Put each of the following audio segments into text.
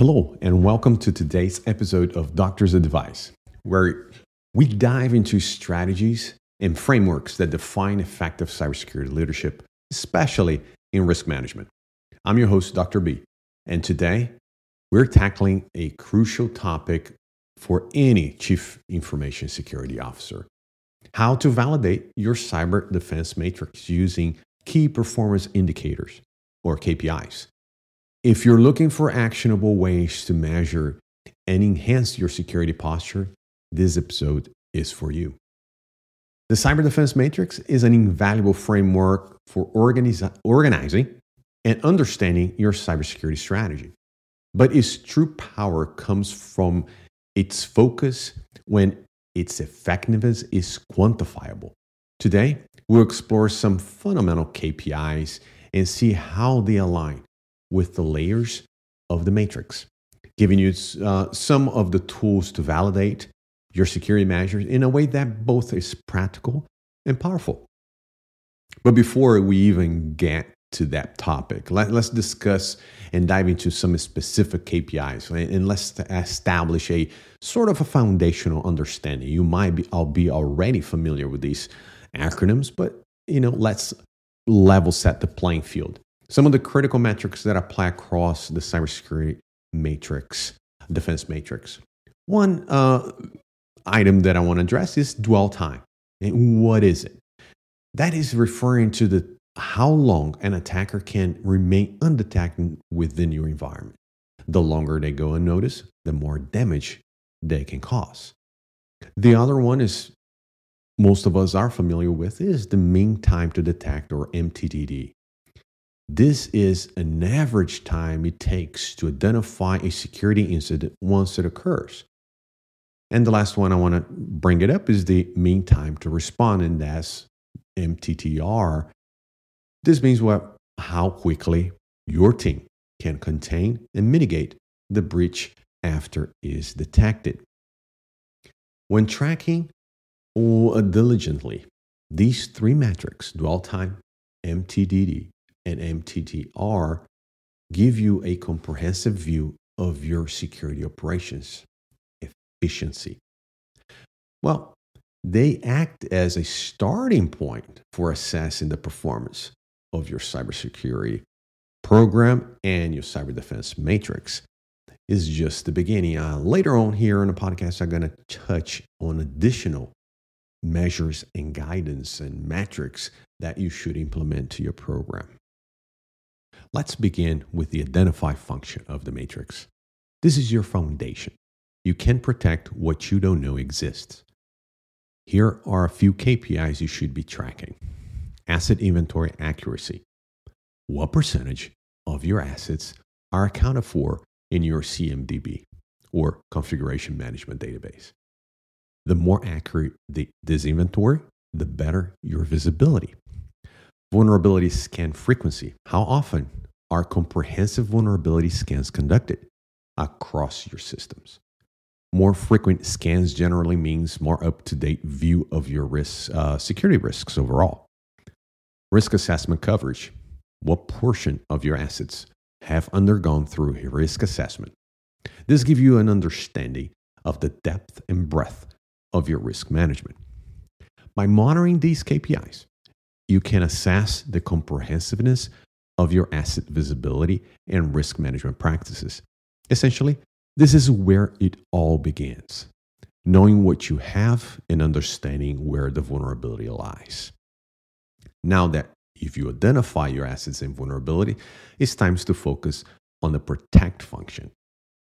Hello, and welcome to today's episode of Doctor's Advice, where we dive into strategies and frameworks that define effective cybersecurity leadership, especially in risk management. I'm your host, Dr. B, and today we're tackling a crucial topic for any chief information security officer: how to validate your cyber defense matrix using key performance indicators, or KPIs. If you're looking for actionable ways to measure and enhance your security posture, this episode is for you. The Cyber Defense Matrix is an invaluable framework for organizing and understanding your cybersecurity strategy. But its true power comes from its focus when its effectiveness is quantifiable. Today, we'll explore some fundamental KPIs and see how they align with the layers of the matrix, giving you some of the tools to validate your security measures in a way that both is practical and powerful. But before we even get to that topic, let's discuss and dive into some specific KPIs, and let's establish a sort of a foundational understanding. You might be already familiar with these acronyms, but let's level set the playing field. Some of the critical metrics that apply across the cybersecurity matrix, defense matrix. One item that I want to address is dwell time. And what is it? That is referring to how long an attacker can remain undetected within your environment. The longer they go unnoticed, the more damage they can cause. The other one is, most of us are familiar with, is the mean time to detect, or MTDD. This is an average time it takes to identify a security incident once it occurs. And the last one I want to bring it up is the mean time to respond, and that's MTTR. This means how quickly your team can contain and mitigate the breach after it is detected. When tracking diligently, these three metrics, dwell time, MTDD, and MTTR, give you a comprehensive view of your security operations efficiency. Well, they act as a starting point for assessing the performance of your cybersecurity program, and your cyber defense matrix is just the beginning. Later on here in the podcast, I'm going to touch on additional measures and guidance and metrics that you should implement to your program. Let's begin with the identify function of the matrix. This is your foundation. You can protect what you don't know exists. Here are a few KPIs you should be tracking. Asset inventory accuracy. What percentage of your assets are accounted for in your CMDB, or configuration management database? The more accurate this inventory, the better your visibility. Vulnerability scan frequency. How often are comprehensive vulnerability scans conducted across your systems? More frequent scans generally means more up-to-date view of your security risks overall. Risk assessment coverage. What portion of your assets have undergone through a risk assessment? This gives you an understanding of the depth and breadth of your risk management. By monitoring these KPIs, you can assess the comprehensiveness of your asset visibility and risk management practices. Essentially, this is where it all begins: knowing what you have and understanding where the vulnerability lies. Now that if you identify your assets and vulnerability, it's time to focus on the protect function,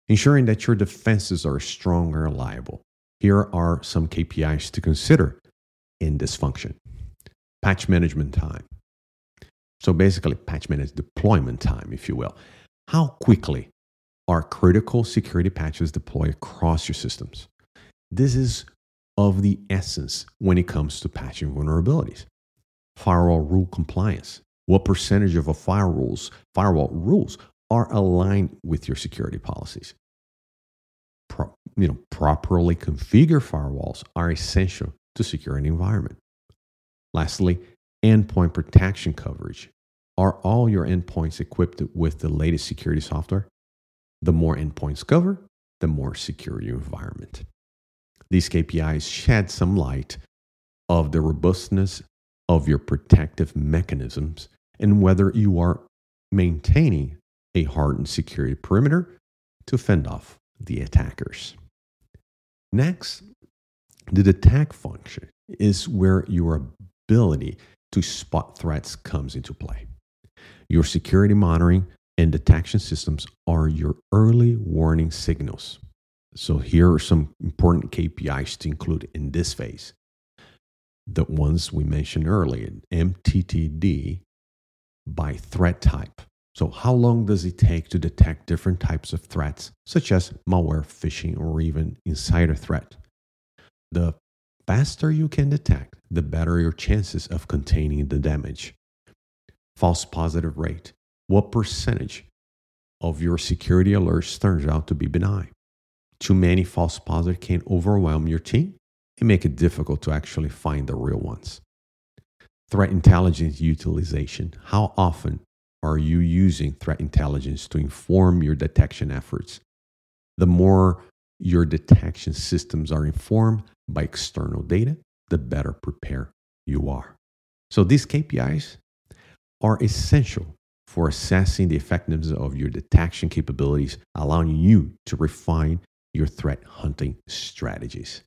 ensuring that your defenses are strong and reliable. Here are some KPIs to consider in this function. Patch management time. So basically, patch management deployment time, if you will. How quickly are critical security patches deployed across your systems? This is of the essence when it comes to patching vulnerabilities. Firewall rule compliance. What percentage of firewall rules are aligned with your security policies? Properly configured firewalls are essential to secure an environment. Lastly, endpoint protection coverage. Are all your endpoints equipped with the latest security software? The more endpoints cover, the more secure your environment. These KPIs shed some light of the robustness of your protective mechanisms and whether you are maintaining a hardened security perimeter to fend off the attackers. Next, the detect function is where your ability to spot threats comes into play. Your security monitoring and detection systems are your early warning signals. So here are some important KPIs to include in this phase. The ones we mentioned earlier, MTTD by threat type. So how long does it take to detect different types of threats, such as malware, phishing, or even insider threat? The faster you can detect, the better your chances of containing the damage. False positive rate. What percentage of your security alerts turns out to be benign? Too many false positives can overwhelm your team and make it difficult to actually find the real ones. Threat intelligence utilization. How often are you using threat intelligence to inform your detection efforts? The more your detection systems are informed by external data, the better prepared you are. So these KPIs are essential for assessing the effectiveness of your detection capabilities, allowing you to refine your threat hunting strategies.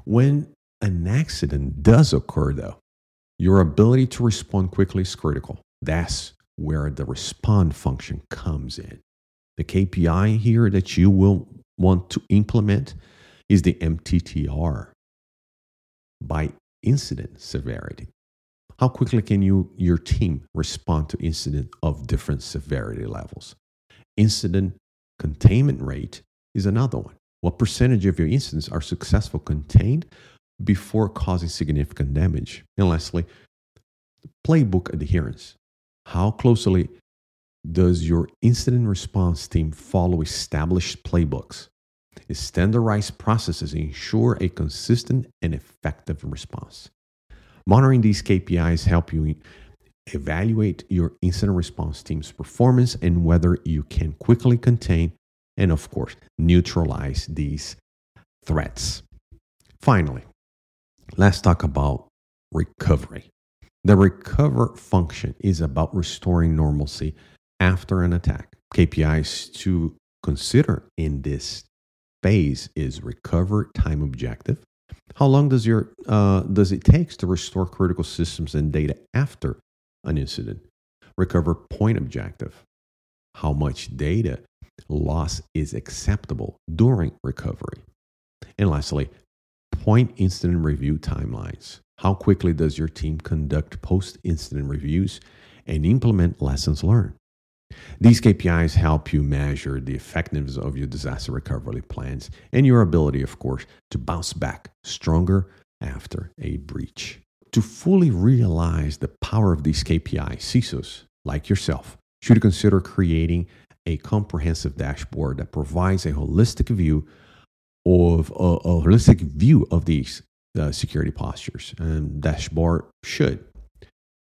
When an accident does occur, though, your ability to respond quickly is critical. That's where the respond function comes in. The KPI here that you will want to implement is the MTTR by incident severity. How quickly can your team respond to incident of different severity levels? Incident containment rate is another one. What percentage of your incidents are successfully contained before causing significant damage? And lastly, playbook adherence. How closely does your incident response team follow established playbooks? Standardized processes ensure a consistent and effective response. Monitoring these KPIs help you evaluate your incident response team's performance and whether you can quickly contain and, of course, neutralize these threats. Finally, let's talk about recovery. The recover function is about restoring normalcy after an attack. KPIs to consider in this phase is recover time objective. How long does it take to restore critical systems and data after an incident? Recover point objective. How much data loss is acceptable during recovery? And lastly, point incident review timelines. How quickly does your team conduct post-incident reviews and implement lessons learned? These KPIs help you measure the effectiveness of your disaster recovery plans and your ability, of course, to bounce back stronger after a breach. To fully realize the power of these KPIs, CISOs like yourself should consider creating a comprehensive dashboard that provides a holistic view of these security postures. And dashboard should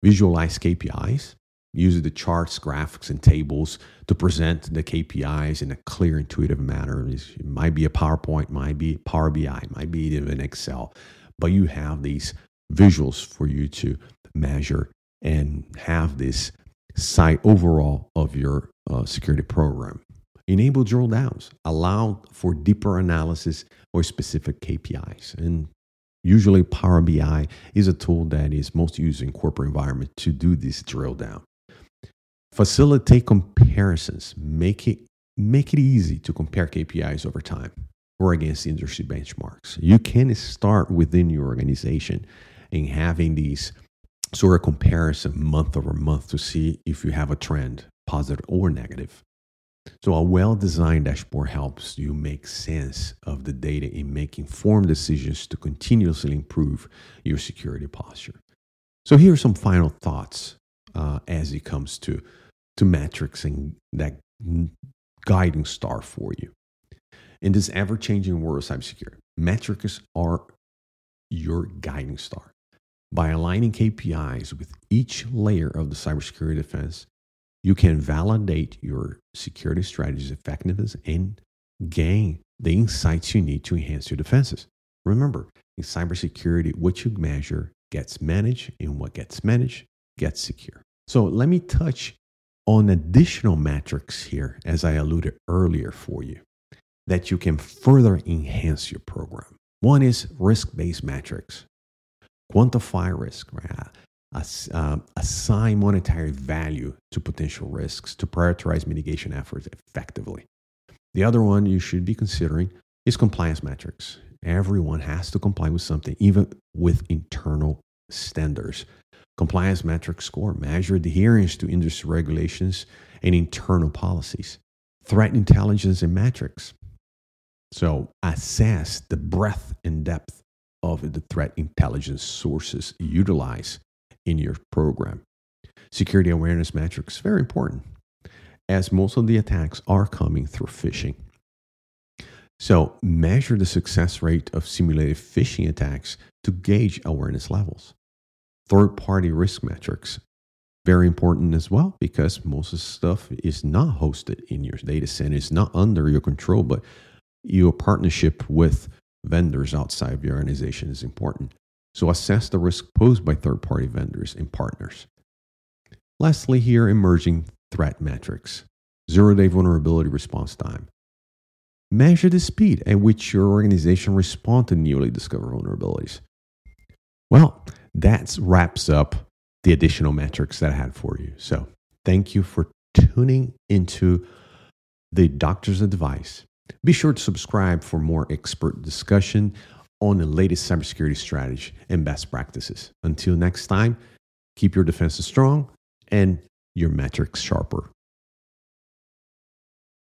visualize KPIs, use the charts, graphics, and tables to present the KPIs in a clear, intuitive manner. It might be a PowerPoint, might be Power BI, might be even Excel, but you have these visuals for you to measure and have this sight overall of your security program. Enable drill downs, allow for deeper analysis or specific KPIs. And usually Power BI is a tool that is most used in corporate environment to do this drill down. Facilitate comparisons. Make it easy to compare KPIs over time or against industry benchmarks. You can start within your organization and having these sort of comparison month over month to see if you have a trend, positive or negative. So a well-designed dashboard helps you make sense of the data and make informed decisions to continuously improve your security posture. So here are some final thoughts as it comes to metrics and that guiding star for you. In this ever-changing world of cybersecurity, metrics are your guiding star. By aligning KPIs with each layer of the cybersecurity defense, You can validate your security strategy's effectiveness and gain the insights you need to enhance your defenses. Remember, in cybersecurity, what you measure gets managed, and what gets managed gets secure. So let me touch on additional metrics here, as I alluded earlier for you, that you can further enhance your program. One is risk-based metrics. Quantify risk, right? Assign monetary value to potential risks to prioritize mitigation efforts effectively. The other one you should be considering is compliance metrics. Everyone has to comply with something, even with internal standards. Compliance metrics score measure adherence to industry regulations and internal policies. Threat intelligence and metrics. So assess the breadth and depth of the threat intelligence sources utilized in your program. Security awareness metrics, very important, as most of the attacks are coming through phishing. So measure the success rate of simulated phishing attacks to gauge awareness levels. Third-party risk metrics, very important as well, because most of the stuff is not hosted in your data center. It's not under your control, but your partnership with vendors outside of your organization is important. So assess the risk posed by third-party vendors and partners. Lastly, here, emerging threat metrics. Zero-day vulnerability response time. Measure the speed at which your organization responds to newly discovered vulnerabilities. Well, that wraps up the additional metrics that I had for you. So thank you for tuning into the Doctor's Advice. Be sure to subscribe for more expert discussion on the latest cybersecurity strategy and best practices. Until next time, keep your defenses strong and your metrics sharper.